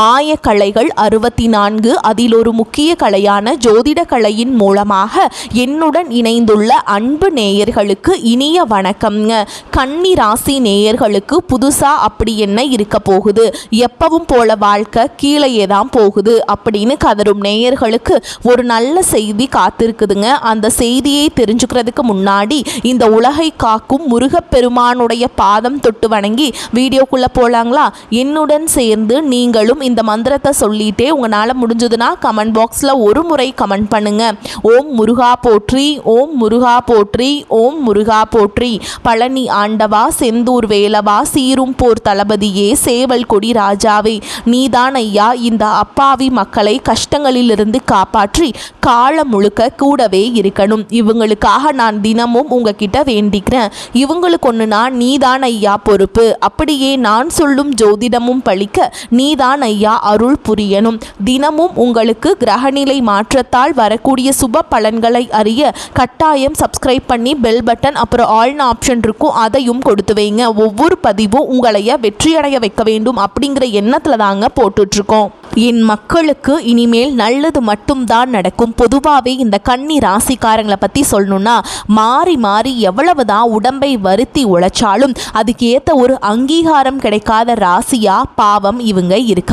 ஆயக்கலைகள் 64, அதில் ஒரு முக்கிய கலையான ஜோதிட கலையின் மூலமாக என்னுடன் இணைந்துள்ள அன்பு நேயர்களுக்கு இனிய வணக்கம்ங்க. கன்னி ராசி நேயர்களுக்கு புதுசா அப்படி என்ன இருக்க போகுது, எப்பவும் போல வாழ்க்கை கீழே தான் போகுது அப்படின்னு கதரும் நேயர்களுக்கு ஒரு நல்ல செய்தி காத்திருக்குதுங்க. அந்த செய்தியை தெரிஞ்சுக்கிறதுக்கு முன்னாடி இந்த உலகை காக்கும் முருகப்பெருமானுடைய பாதம் தொட்டு வணங்கி வீடியோக்குள்ள போலாங்களா? என்னுடன் சேர்ந்து நீங்களும் இந்த மந்திரத்தை சொல்லிட்டே உங்களால் முடிஞ்சதுன்னா கமெண்ட் பாக்ஸில் ஒரு முறை கமெண்ட் பண்ணுங்க. ஓம் முருகா போற்றி, ஓம் முருகா போற்றி, ஓம் முருகா போற்றி. பழனி ஆண்டவா, செந்தூர் வேலவா, சீரும் போர் தளபதியே, சேவல் கொடி ராஜாவே, நீதான் ஐயா இந்த அப்பாவி மக்களை கஷ்டங்களிலிருந்து காப்பாற்றி காலம் முழுக்க கூடவே இருக்கணும். இவங்களுக்காக நான் தினமும் உங்ககிட்ட வேண்டிக்கிறேன். இவங்களுக்கு ஒன்றுனா நீதான் ஐயா பொறுப்பு. அப்படியே நான் சொல்லும் ஜோதிடமும் பழிக்க நீதான் ஐயா அருள் புரியணும். தினமும் உங்களுக்கு கிரகநிலை மாற்றத்தால் வரக்கூடிய சுப பலன்களை அறிய கட்டாயம் சப்ஸ்கிரைப் பண்ணி பெல் பட்டன் அப்புறம் ஆல்னு ஆப்ஷன் இருக்கும், அதையும் கொடுத்து வைங்க. ஒவ்வொரு பதிவும் உங்களைய வெற்றியடைய வைக்க வேண்டும் அப்படிங்கிற எண்ணத்தில் தாங்க போட்டுட்ருக்கோம். என் மக்களுக்கு இனிமேல் நல்லது மட்டும்தான் நடக்கும். பொதுவாகவே இந்த கன்னி ராசிக்காரங்களை பற்றி சொல்லணும்னா மாறி மாறி எவ்வளவுதான் உடம்பை வருத்தி உழைச்சாலும் அதுக்கு ஏற்ற ஒரு அங்கீகாரம் கிடைக்காத ராசியா பாவம் இவங்க இருக்காங்க.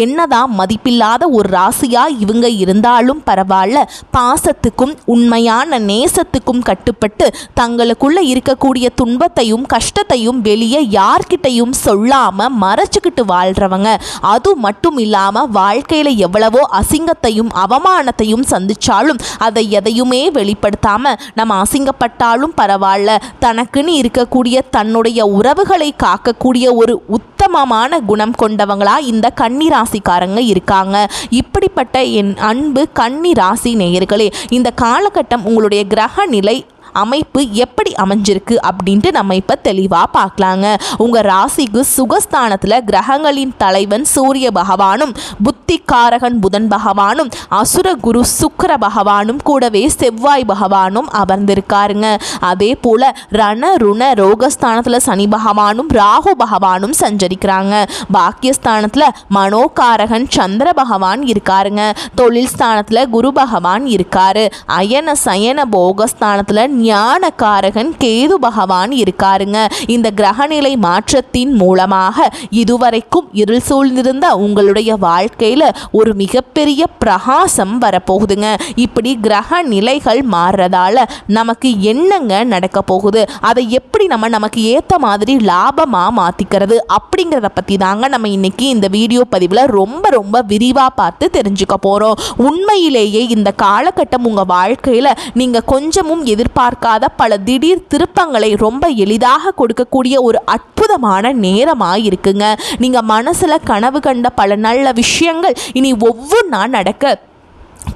என்னதான் மதிப்பில்லாத ஒரு ராசியா இவங்க இருந்தாலும் பரவாயில்ல, பாசத்துக்கும் உண்மையான நேசத்துக்கும் கட்டுப்பட்டு தங்களுக்குள்ள இருக்கக்கூடிய துன்பத்தையும் கஷ்டத்தையும் வெளியே யார்கிட்டையும் சொல்லாம மறைச்சுக்கிட்டு வாழ்றவங்க. அது மட்டும் இல்லாம வாழ்க்கையில எவ்வளவோ அசிங்கத்தையும் அவமானத்தையும் சந்திச்சாலும் அதை எதையுமே வெளிப்படுத்தாம நம்ம அசிங்கப்பட்டாலும் பரவாயில்ல, தனக்குன்னு இருக்கக்கூடிய தன்னுடைய உறவுகளை காக்கக்கூடிய ஒரு உத்தமமான குணம் கொண்டவங்களா இந்த கன்னி ராசிக்காரங்க இருக்காங்க. இப்படிப்பட்ட என் அன்பு கன்னி ராசி நேயர்களே, இந்த காலகட்டம் உங்களுடைய கிரக நிலை அமைப்பு எப்படி அமைஞ்சிருக்கு அப்படின்ட்டு நம்ம இப்போ தெளிவாக பார்க்கலாங்க. உங்கள் ராசிக்கு சுகஸ்தானத்தில் கிரகங்களின் தலைவன் சூரிய பகவானும் புத்திக்காரகன் புதன் பகவானும் அசுர குரு சுக்கிர பகவானும் கூடவே செவ்வாய் பகவானும் அமர்ந்திருக்காருங்க. அதே போல் ரண ருண ரோகஸ்தானத்தில் சனி பகவானும் ராகு பகவானும் சஞ்சரிக்கிறாங்க. பாக்கியஸ்தானத்தில் மனோகாரகன் சந்திர பகவான் இருக்காருங்க. தொழில் ஸ்தானத்தில் குரு பகவான் இருக்காரு. அயன சயன போகஸ்தானத்தில் ஞானகாரகன் கேது பகவான் இருக்காருங்க. இந்த கிரகநிலை மாற்றத்தின் மூலமாக இதுவரைக்கும் இருள் சூழ்ந்திருந்த உங்களுடைய வாழ்க்கையில ஒரு மிகப்பெரிய பிரகாசம் வரப்போகுதுங்க. இப்படி கிரக நிலைகள் மாறுறதால நமக்கு என்னங்க நடக்க போகுது, அதை எப்படி நமக்கு ஏற்ற மாதிரி லாபமா மாத்திக்கிறது அப்படிங்கிறத பத்தி தாங்க நம்ம இன்னைக்கு இந்த வீடியோ பதிவில் ரொம்ப ரொம்ப விரிவா பார்த்து தெரிஞ்சுக்க போறோம். உண்மையிலேயே இந்த காலகட்டம் உங்க வாழ்க்கையில நீங்க கொஞ்சமும் எதிர்பார்க்காத பல திடீர் திருப்பங்களை ரொம்ப எளிதாக கொடுக்கக்கூடிய ஒரு அற்புதமான நேரமாக இருக்குங்க. நீங்க மனசுல கனவு கண்ட பல நல்ல விஷயங்கள் இனி ஒவ்வொன்றா நடக்க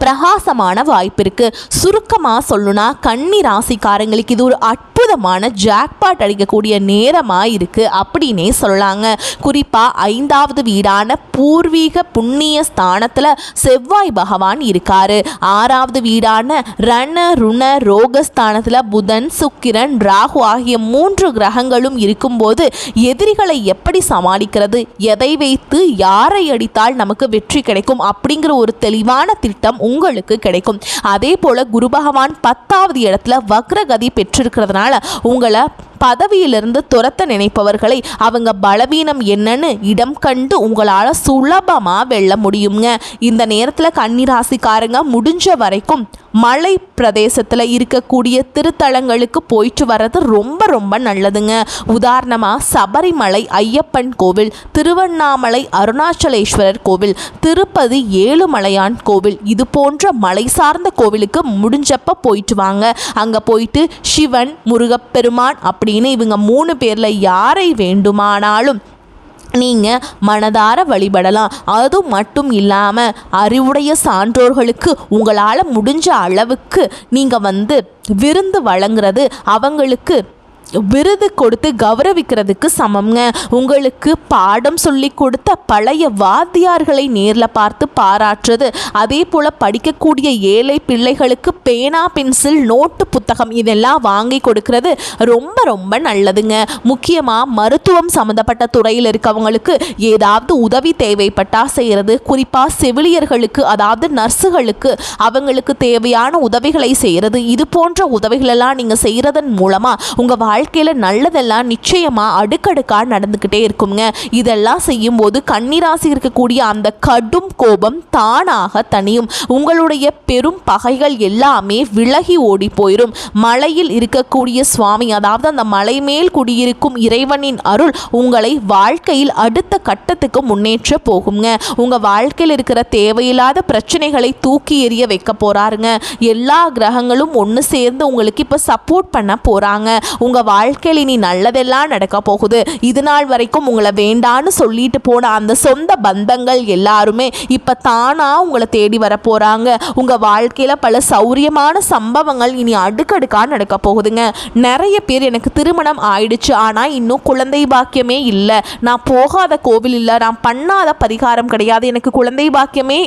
பிரகாசமான வாய்ப்பு இருக்கு. சுருக்கமாக சொல்லணும்னா கன்னி ராசிக்காரங்களுக்கு இது ஒரு அற்புதமான ஜாக்பாட் அடிக்கக்கூடிய நேரமாக இருக்கு அப்படின்னே சொல்லலாங்க. குறிப்பாக 5வது வீடான பூர்வீக புண்ணிய ஸ்தானத்தில் செவ்வாய் பகவான் இருக்காரு. 6வது வீடான ரண ருண ரோகஸ்தானத்தில் புதன் சுக்கிரன் ராகு ஆகிய 3 கிரகங்களும் இருக்கும்போது எதிரிகளை எப்படி சமாளிக்கிறது, எதை வைத்து யாரை அடித்தால் நமக்கு வெற்றி கிடைக்கும் அப்படிங்கிற ஒரு தெளிவான திட்டம் உங்களுக்கு கிடைக்கும். அதே போல குரு பகவான் 10வது இடத்துல வக்ரகதி பெற்றிருக்கிறதுனால உங்களை பதவியிலிருந்து துரத்த நினைப்பவர்களை அவங்க பலவீனம் என்னன்னு இடம் கண்டு உங்களால் சுலபமாக வெல்ல முடியுங்க. இந்த நேரத்தில் கன்னிராசிக்காரங்க முடிஞ்ச வரைக்கும் மலை பிரதேசத்தில் இருக்கக்கூடிய திருத்தலங்களுக்கு போயிட்டு வர்றது ரொம்ப ரொம்ப நல்லதுங்க. உதாரணமாக சபரிமலை ஐயப்பன் கோவில், திருவண்ணாமலை அருணாச்சலேஸ்வரர் கோவில், திருப்பதி ஏழுமலையான் கோவில், இது போன்ற மலை சார்ந்த கோவிலுக்கு முடிஞ்சப்ப போயிட்டு வாங்க. அங்கே போயிட்டு சிவன் முருகப்பெருமான் அப்படின்னு இவங்க 3 பேரில் யாரை வேண்டுமானாலும் நீங்கள் மனதார வழிபடலாம். அது மட்டும் இல்லாமல் அறிவுடைய சான்றோர்களுக்கு உங்களால் முடிஞ்ச அளவுக்கு நீங்கள் விருந்து வழங்குறது, அவங்களுக்கு விருது கொடுத்து கௌரவிக்கிறதுக்கு சமம்ங்க. உங்களுக்கு பாடம் சொல்லி கொடுத்த பழைய வாத்தியார்களை நேரில் பார்த்து பாராட்டுறது, அதே போல் படிக்கக்கூடிய ஏழை பிள்ளைகளுக்கு பேனா, பென்சில், நோட்டு, புத்தகம் இதெல்லாம் வாங்கி கொடுக்கறது ரொம்ப ரொம்ப நல்லதுங்க. முக்கியமாக மருத்துவம் சம்மந்தப்பட்ட துறையில் இருக்கவங்களுக்கு ஏதாவது உதவி தேவைப்பட்டா செய்கிறது, குறிப்பாக செவிலியர்களுக்கு அதாவது நர்ஸுகளுக்கு அவங்களுக்கு தேவையான உதவிகளை செய்கிறது, இது போன்ற உதவிகளெல்லாம் நீங்கள் செய்கிறதன் மூலமாக உங்கள் வாழ்க்கையில் நல்லதெல்லாம் நிச்சயமாக அடுக்கடுக்காக நடந்துக்கிட்டே இருக்குங்க. இதெல்லாம் செய்யும்போது கன்னிராசி இருக்கக்கூடிய அந்த கடும் கோபம் தானாக தனியும். உங்களுடைய பெரும் பகைகள் எல்லாமே விலகி ஓடி போயிடும். மலையில் இருக்கக்கூடிய சுவாமி அதாவது அந்த மலை மேல் குடியிருக்கும் இறைவனின் அருள் உங்களை வாழ்க்கையில் அடுத்த கட்டத்துக்கு முன்னேற்ற போகுங்க. உங்கள் வாழ்க்கையில் இருக்கிற தேவையில்லாத பிரச்சனைகளை தூக்கி எறிய வைக்க போறாருங்க. எல்லா கிரகங்களும் ஒன்று சேர்ந்து உங்களுக்கு இப்போ சப்போர்ட் பண்ண போறாங்க. உங்கள் வாழ்க்கையில் இனி நல்லதெல்லாம் நடக்க போகுது. இது நாள் வரைக்கும் உங்களை வேண்டான்னு சொல்லிட்டு போன அந்த சொந்த பந்தங்கள் எல்லாருமே இப்போ தானாக உங்களை தேடி வர போகிறாங்க. உங்கள் வாழ்க்கையில் பல சௌரியமான சம்பவங்கள் இனி அடுக்கடுக்காக நடக்க போகுதுங்க. நிறைய பேர் எனக்கு திருமணம் ஆயிடுச்சு ஆனால் இன்னும் குழந்தை பாக்கியமே இல்லை, நான் போகாத கோவில் இல்லை, நான் பண்ணாத பரிகாரம் கிடையாது, எனக்கு குழந்தை பாக்கியமே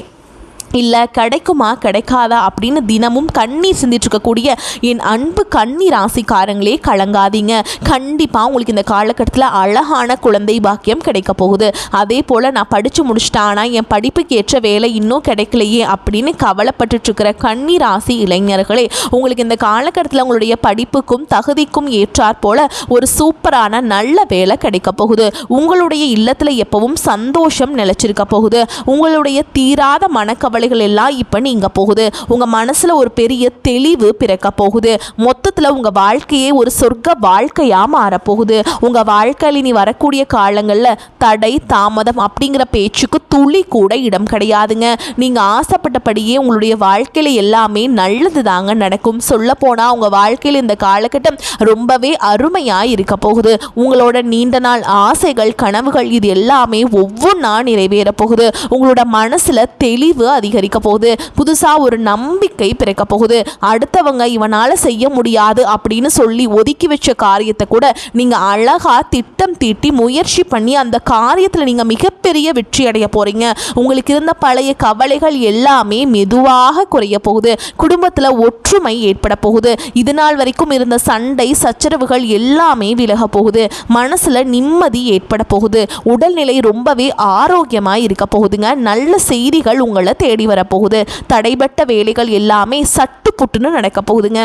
இல்லை, கிடைக்குமா கிடைக்காதா அப்படின்னு தினமும் கண்ணீர் சிந்திட்டு இருக்கக்கூடிய என் அன்பு கன்னி ராசிக்காரங்களே கலங்காதீங்க. கண்டிப்பாக உங்களுக்கு இந்த காலகட்டத்தில் அழகான குழந்தை பாக்கியம் கிடைக்க போகுது. அதே போல் நான் படித்து முடிச்சிட்டானா என் படிப்புக்கு ஏற்ற வேலை இன்னும் கிடைக்கலையே அப்படின்னு கவலைப்பட்டுருக்கிற கன்னி ராசி இளைஞர்களே, உங்களுக்கு இந்த காலகட்டத்தில் உங்களுடைய படிப்புக்கும் தகுதிக்கும் ஏற்றாற் போல ஒரு சூப்பரான நல்ல வேலை கிடைக்க போகுது. உங்களுடைய இல்லத்தில் எப்பவும் சந்தோஷம் நிலைச்சிருக்க போகுது. உங்களுடைய தீராத மனக்கவலை எல்லாம் இப்ப நீங்க போகுது. உங்க மனசுல ஒரு பெரிய தெளிவு பிறக்க போகுது. மொத்தத்துல உங்க வாழ்க்கையே ஒரு சொர்க்க வாழ்க்கையா மாறப்போகுது. உங்க வாழ்க்கையில் இனி வரக்கூடிய காலங்கள்ல தடை தாமதம் அப்படிங்கிற பேச்சுக்கு துளி கூட இடம் கிடையாதுங்க. நீங்க ஆசைப்பட்டபடியே உங்களுடைய வாழ்க்கையில எல்லாமே நல்லது தாங்க நடக்கும். சொல்ல போனா உங்க வாழ்க்கையில் இந்த காலகட்டம் ரொம்பவே அருமையா இருக்க போகுது. உங்களோட நீண்ட நாள் ஆசைகள் கனவுகள் இது எல்லாமே ஒவ்வொன்றா நிறைவேற போகுது. உங்களோட மனசுல தெளிவு அதிகரிக்க போகுது. புதுசா ஒரு நம்பிக்கை பிறக்க போகுது. அடுத்தவங்க இவனால செய்ய முடியாது அப்படின்னு சொல்லி ஒதுக்கி வச்ச காரியத்தை கூட நீங்க அழகா திட்டம் தீட்டி முயற்சி பண்ணி அந்த காரியத்தில் நீங்க மிகப்பெரிய வெற்றி அடைய போறீங்க. உங்களுக்கு இருந்த பழைய கவலைகள் எல்லாமே மெதுவாக குறைய போகுது. குடும்பத்தில் ஒற்றுமை ஏற்பட போகுது. இது நாள் வரைக்கும் இருந்த சண்டை சச்சரவுகள் எல்லாமே விலக போகுது. மனசுல நிம்மதி ஏற்பட போகுது. உடல்நிலை ரொம்பவே ஆரோக்கியமாக இருக்க போகுதுங்க. நல்ல செய்திகள் உங்களை தேடி வரப்போகுது. தடைபட்ட வேலைகள் எல்லாமே சட்டு புட்டுன்னு நடக்க போகுதுங்க.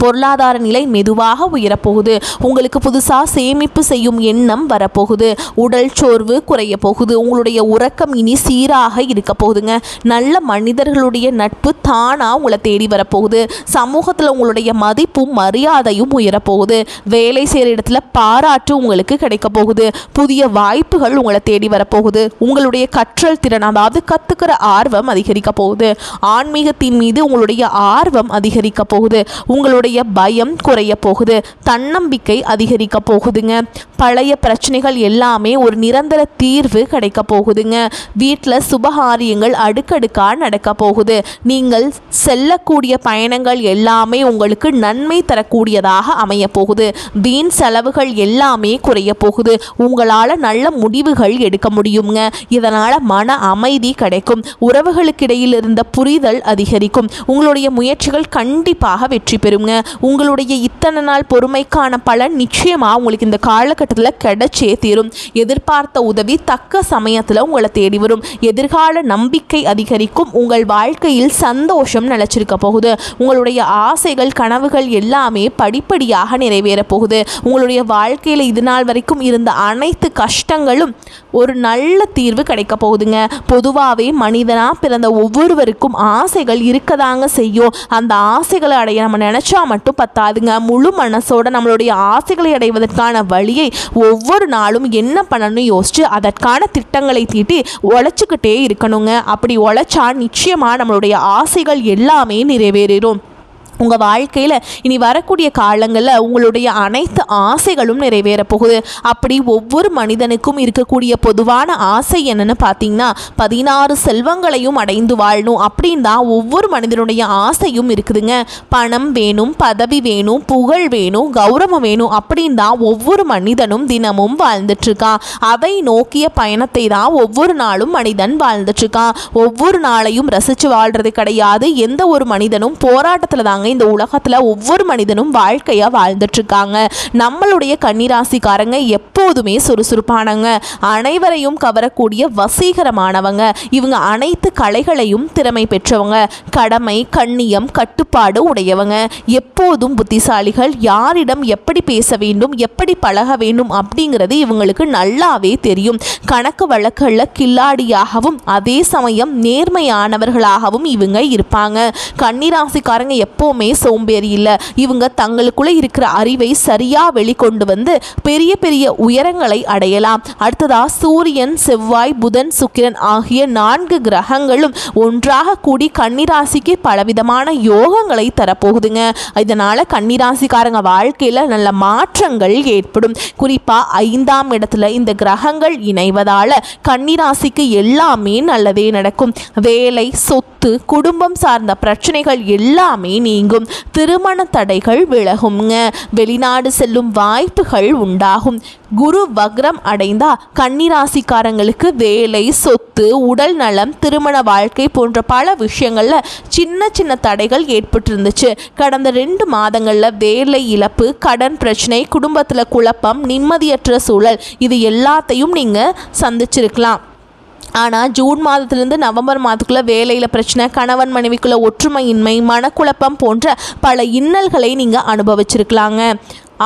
பொருளாதார நிலை மெதுவாக உயரப்போகுது. உங்களுக்கு புதுசாக சேமிப்பு செய்யும் எண்ணம் வரப்போகுது. உடல் சோர்வு குறைய போகுது. உங்களுடைய உறக்கம் இனி சீராக இருக்க போகுதுங்க. நல்ல மனிதர்களுடைய நட்பு தானாக உங்களை தேடி வரப்போகுது. சமூகத்தில் உங்களுடைய மதிப்பும் மரியாதையும் உயரப்போகுது. வேலை செய்கிற இடத்துல பாராட்டு உங்களுக்கு கிடைக்க போகுது. புதிய வாய்ப்புகள் உங்களை தேடி வரப்போகுது. உங்களுடைய கற்றல் திறன் அதாவது கற்றுக்கிற ஆர்வம் அதிகரிக்க போகுது. ஆன்மீகத்தின் மீது உங்களுடைய ஆர்வம் அதிகரிக்க போகுது. உங்களுடைய பயம் குறைய போகுது. தன்னம்பிக்கை அதிகரிக்க போகுதுங்க. பழைய பிரச்சனைகள் எல்லாமே ஒரு நிரந்தர தீர்வு கிடைக்க போகுதுங்க. வீட்டில் சுபகாரியங்கள் அடுக்கடுக்காக நடக்க போகுது. நீங்கள் செல்லக்கூடிய பயணங்கள் எல்லாமே உங்களுக்கு நன்மை தரக்கூடியதாக அமைய போகுது. வீண் செலவுகள் எல்லாமே குறைய போகுது. உங்களால் நல்ல முடிவுகள் எடுக்க முடியுங்க. இதனால் மன அமைதி கிடைக்கும். உறவுகளுக்கிடையில் இருந்த புரிதல் அதிகரிக்கும். உங்களுடைய முயற்சிகள் கண்டிப்பாக வெற்றி பெறுங்க. உங்களுடைய இத்தனை நாள் பொறுமைக்கான பலன் நிச்சயமாக உங்களுக்கு இந்த காலகட்டத்தில் கிடைச்சே தீரும். எதிர்பார்த்த உதவி தக்க சமயத்தில் உங்களை தேடி வரும். எதிர்கால நம்பிக்கை அதிகரிக்கும். உங்கள் வாழ்க்கையில் சந்தோஷம் நிலைச்சிருக்க போகுது. உங்களுடைய ஆசைகள் கனவுகள் எல்லாமே படிப்படியாக நிறைவேற போகுது. உங்களுடைய வாழ்க்கையில் இது நாள் வரைக்கும் இருந்த அனைத்து கஷ்டங்களும் ஒரு நல்ல தீர்வு கிடைக்க போகுதுங்க. பொதுவாகவே மனிதனாக பிறந்த ஒவ்வொருவருக்கும் ஆசைகள் இருக்கதாங்க செய்யும். அந்த ஆசைகளை அடைய நம்ம நினச்சா மட்டும் பத்தாதுங்க. முழு மனசோட நம்மளுடைய ஆசைகளை அடைவதற்கான வழியை ஒவ்வொரு நாளும் என்ன பண்ணணும்னு யோசிச்சு அதற்கான திட்டங்களை தீட்டி உழைச்சிக்கிட்டே இருக்கணுங்க. அப்படி உழைச்சா நிச்சயமாக நம்மளுடைய ஆசைகள் எல்லாமே நிறைவேறும். உங்கள் வாழ்க்கையில் இனி வரக்கூடிய காலங்களில் உங்களுடைய அனைத்து ஆசைகளும் நிறைவேற போகுது. அப்படி ஒவ்வொரு மனிதனுக்கும் இருக்கக்கூடிய பொதுவான ஆசை என்னன்னு பார்த்தீங்கன்னா 16 செல்வங்களையும் அடைந்து வாழணும் அப்படின்னு தான் ஒவ்வொரு மனிதனுடைய ஆசையும் இருக்குதுங்க. பணம் வேணும், பதவி வேணும், புகழ் வேணும், கௌரவம் வேணும் அப்படின்னு தான் ஒவ்வொரு மனிதனும் தினமும் வாழ்ந்துட்டுருக்கான். அதை நோக்கிய பயணத்தை தான் ஒவ்வொரு நாளும் மனிதன் வாழ்ந்துட்டுருக்கான். ஒவ்வொரு நாளையும் ரசித்து வாழ்கிறது கிடையாது. எந்த ஒரு மனிதனும் போராட்டத்தில் தாங்க இந்த உலகத்துல ஒவ்வொரு மனிதனும் வாழ்க்கையா வாழ்ந்துட்டு இருக்காங்க. நம்மளுடைய கன்னிராசிக்காரங்க எப்போதுமே சுறுசுறுப்பானவங்க, அனைவரையும் கவரக்கூடிய வசீகரமானவங்க. இவங்க அனைத்து கலைகளையும் திறமை பெற்றவங்க, கடமை, கண்ணியம், கட்டுப்பாடு உடையவங்க, எப்போதும் புத்திசாலிகள். யாரிடம் எப்படி பேச வேண்டும், எப்படி பழக வேண்டும் அப்படிங்கிறது இவங்களுக்கு நல்லாவே தெரியும். கணக்கு வழக்குல கில்லாடியாகவும் அதே சமயம் நேர்மையானவர்களாகவும் இவங்க இருப்பாங்க. கன்னிராசிக்காரங்க எப்பவுமே சோம்பேறி இல்லை. இவங்க தங்களுக்குள்ள இருக்கிற அறிவை சரியா வெளிக்கொண்டு வந்து பெரிய பெரிய உயரங்களை அடையலாம். அடுத்ததா சூரியன், செவ்வாய், புதன், சுக்கிரன் ஆகிய 4 கிரகங்களும் ஒன்றாக கூடி கன்னிராசிக்கு பலவிதமான யோகங்களை தரப்போகுதுங்க. இதனால கன்னிராசிக்காரங்க வாழ்க்கையில நல்ல மாற்றங்கள் ஏற்படும். குறிப்பா 5ஆம் இடத்துல இந்த கிரகங்கள் இணைவதால கன்னிராசிக்கு எல்லாமே நல்லதே நடக்கும். வேலை, சொத்து, குடும்பம் சார்ந்த பிரச்சனைகள் எல்லாமே நீங்கும். திருமண தடைகள் விலகுங்க. வெளிநாடு செல்லும் வாய்ப்புகள் உண்டாகும். குரு வக்ரம் அடைந்தா கன்னிராசிக்காரங்களுக்கு வேலை, சொத்து, உடல் நலம், திருமண வாழ்க்கை போன்ற பல விஷயங்கள்ல சின்ன சின்ன தடைகள் ஏற்பட்டு இருந்துச்சு. கடந்த 2 மாதங்கள்ல வேலை இழப்பு, கடன் பிரச்சனை, குடும்பத்துல குழப்பம், நிம்மதியற்ற சூழல், இது எல்லாத்தையும் நீங்க சந்திச்சிருக்கலாம். ஆனால் ஜூன் மாதத்திலிருந்து நவம்பர் மாதத்துக்குள்ளே வேலையில் பிரச்சனை, கணவன் மனைவிக்குள்ளே ஒற்றுமையின்மை, மனக்குழப்பம் போன்ற பல இன்னல்களை நீங்கள் அனுபவிச்சிருக்கலாங்க.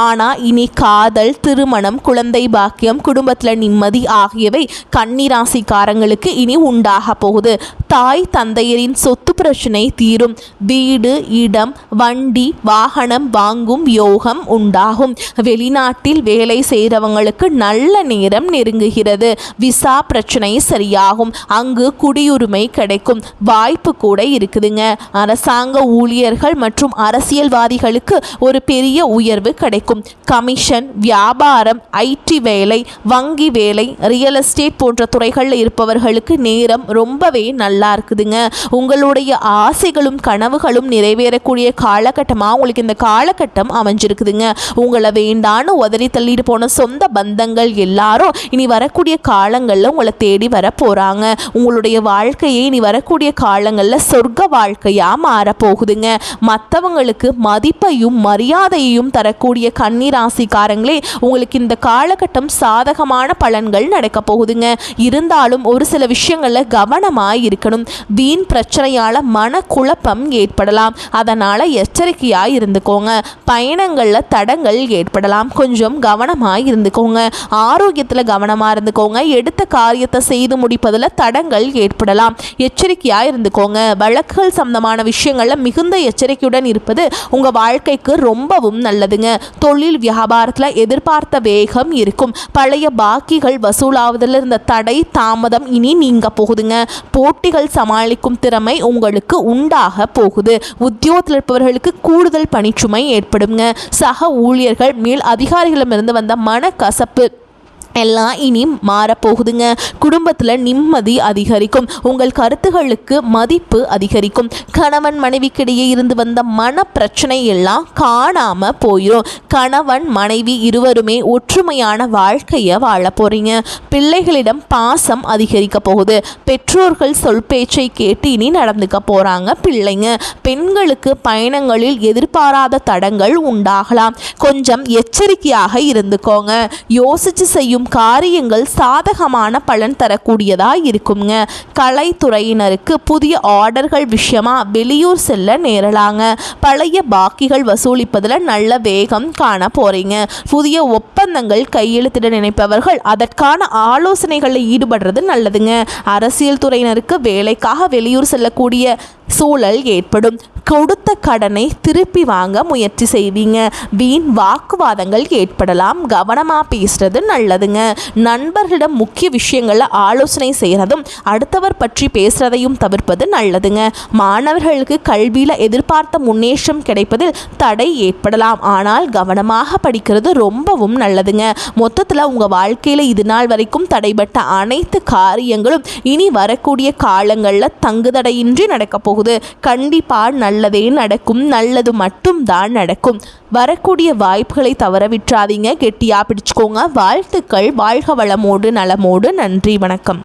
ஆனால் இனி காதல், திருமணம், குழந்தை பாக்கியம், குடும்பத்தில் நிம்மதி ஆகியவை கன்னிராசிக்காரங்களுக்கு இனி உண்டாக போகுது. தாய் தந்தையரின் சொத்து பிரச்சனை தீரும். வீடு, இடம், வண்டி, வாகனம் வாங்கும் யோகம் உண்டாகும். வெளிநாட்டில் வேலை செய்கிறவங்களுக்கு நல்ல நேரம் நெருங்குகிறது. விசா பிரச்சனை சரியாகும். அங்கு குடியுரிமை கிடைக்கும் வாய்ப்பு கூட இருக்குதுங்க. அரசாங்க ஊழியர்கள் மற்றும் அரசியல்வாதிகளுக்கு ஒரு பெரிய உயர்வு கிடைக்கும். கமிஷன், வியாபாரம், ஐடி வேலை, வங்கி வேலை, ரியல் எஸ்டேட் போன்ற துறைகளில் இருப்பவர்களுக்கு நேரம் ரொம்பவே நல்லா இருக்குதுங்க. உங்களுடைய ஆசைகளும் கனவுகளும் நிறைவேறக்கூடிய காலகட்டமாக உங்களுக்கு இந்த காலகட்டம் அமைஞ்சிருக்குதுங்க. உங்களை வேண்டான்னு உதறி தள்ளிட்டு போன சொந்த பந்தங்கள் எல்லாரும் இனி வரக்கூடிய காலங்களில் உங்களை தேடி வர போகிறாங்க. உங்களுடைய வாழ்க்கையை இனி வரக்கூடிய காலங்களில் சொர்க்க வாழ்க்கையாக மாறப்போகுதுங்க. மற்றவங்களுக்கு மதிப்பையும் மரியாதையையும் தரக்கூடிய கன்னிராசிக்காரங்களே, உங்களுக்கு இந்த காலகட்டம் சாதகமான பலன்கள் நடக்க போகுதுங்க. இருந்தாலும் ஒரு சில விஷயங்களில் கவனமாக இருக்கணும். வீண் பிரச்சனையால் மனக்குழப்பம் ஏற்படலாம். அதனால் எச்சரிக்கையாக இருந்துக்கோங்க. பயணங்களில் தடங்கள் ஏற்படலாம். கொஞ்சம் கவனமாக இருந்துக்கோங்க. ஆரோக்கியத்தில் கவனமாக இருந்துக்கோங்க. எடுத்த காரியத்தை செய்து முடிப்பதில் தடங்கள் ஏற்படலாம். எச்சரிக்கையாக இருந்துக்கோங்க. வழக்குகள் சம்பந்தமான விஷயங்களில் மிகுந்த எச்சரிக்கையுடன் இருப்பது உங்கள் வாழ்க்கைக்கு ரொம்பவும் நல்லதுங்க. தொழில் வியாபாரத்தில் எதிர்பார்த்த வேகம் இருக்கும். பழைய பாக்கிகள் வசூலாவதில் இருந்த தடை தாமதம் இனி நீங்க போகுதுங்க. போட்டிகள் சமாளிக்கும் திறமை உங்களுக்கு உண்டாக போகுது. உத்தியோகத்தில் இருப்பவர்களுக்கு கூடுதல் பணிச்சுமை ஏற்படுங்க. சக ஊழியர்கள், மேல் அதிகாரிகளிடமிருந்து வந்த மனக்கசப்பு எல்லாம் இனி மாறப்போகுதுங்க. குடும்பத்தில் நிம்மதி அதிகரிக்கும். உங்கள் கருத்துகளுக்கு மதிப்பு அதிகரிக்கும். கணவன் மனைவிக்கிடையே இருந்து வந்த மன பிரச்சனை எல்லாம் காணாமல் போயிடும். கணவன் மனைவி இருவருமே ஒற்றுமையான வாழ்க்கையை வாழ போகிறீங்க. பிள்ளைகளிடம் பாசம் அதிகரிக்க போகுது. பெற்றோர்கள் சொல் பேச்சை கேட்டு இனி நடந்துக்க போகிறாங்க பிள்ளைங்க. பெண்களுக்கு பயணங்களில் எதிர்பாராத தடங்கள் உண்டாகலாம். கொஞ்சம் எச்சரிக்கையாக இருந்துக்கோங்க. யோசித்து செய்யும் காரியங்கள் சாதகமான பலன் தரக்கூடியதா இருக்குங்க. கலைத்துறையினருக்கு புதிய ஆர்டர்கள் விஷயமா வெளியூர் செல்ல நேரலாங்க. பழைய பாக்கிகள் வசூலிப்பதில் நல்ல வேகம் காண போறீங்க. புதிய ஒப்பந்தங்கள் கையெழுத்திட நினைப்பவர்கள் அதற்கான ஆலோசனைகளில் ஈடுபடுறது நல்லதுங்க. அரசியல் துறையினருக்கு வேலைக்காக வெளியூர் செல்லக்கூடிய சூழல் ஏற்படும். கொடுத்த கடனை திருப்பி வாங்க முயற்சி செய்வீங்க. வீண் வாக்குவாதங்கள் ஏற்படலாம். கவனமாக பேசுறது நல்லதுங்க. நண்பர்களிடம் முக்கிய விஷயங்களில் ஆலோசனை செய்கிறதும் அடுத்தவர் பற்றி பேசுகிறதையும் தவிர்ப்பது நல்லதுங்க. மாணவர்களுக்கு கல்வியில் எதிர்பார்த்த முன்னேற்றம் கிடைப்பதில் தடை ஏற்படலாம். ஆனால் கவனமாக படிக்கிறது ரொம்பவும் நல்லதுங்க. மொத்தத்தில் உங்கள் வாழ்க்கையில் இது நாள் வரைக்கும் தடைபட்ட அனைத்து காரியங்களும் இனி வரக்கூடிய காலங்களில் தங்குதடையின்றி நடக்கப் போகுது. கண்டிப்பாக நல்லதே நடக்கும். நல்லது மட்டும் தான் நடக்கும். வரக்கூடிய வாய்ப்புகளை தவற விட்டுறாதீங்க. கெட்டியா பிடிச்சுக்கோங்க. வாழ்த்துக்கள். வாழ்க வளமோடு நலமோடு. நன்றி. வணக்கம்.